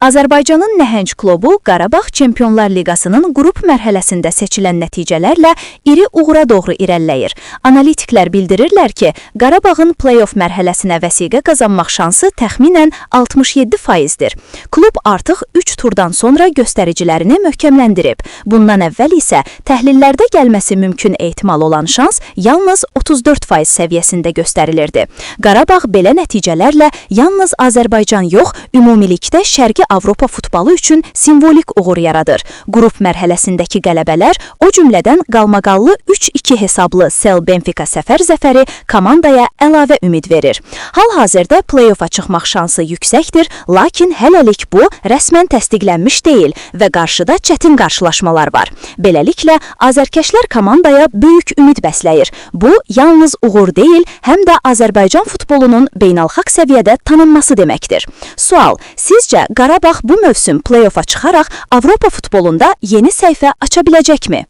Azərbaycanın nəhəng klubu Qarabağ Çempionlar Liqasının qrup mərhələsində seçilən nəticələrlə iri uğura doğru irəliləyir. Analitiklər bildirirlər ki, Qarabağın play-off mərhələsinə vəsiqə qazanmaq şansı təxminən 67%-dir. Klub artıq 3 turdan sonra göstəricilərini möhkəmləndirib. Bundan əvvəl isə təhlillərdə gəlməsi mümkün ehtimal olan şans yalnız 34% səviyyəsində göstərilirdi. Qarabağ belə nəticələrlə yalnız Azərbaycan yox, ümumilikdə Şərqi Avropa futbolu üçün simvolik uğur yaradır. Qrup mərhələsindəki qələbələr, o cümlədən qalmaqallı 3-2 hesablı Sel Benfica səfər zəfəri komandaya əlavə ümid verir. Hal-hazırda play-offa çıxmaq şansı yüksəkdir, lakin hələlik bu rəsmən təsdiqlənmiş deyil və qarşıda çətin qarşılaşmalar var. Beləliklə, azərkeşlər komandaya böyük ümid bəsləyir. Bu, yalnız uğur deyil, həm də Azərbaycan futbolunun beynəlxalq səviyyədə tanınması deməkdir. Sual, sizcə Qarabağ bu mövsüm play-offa çıxaraq Avropa futbolunda yeni səhifə aça biləcəkmi?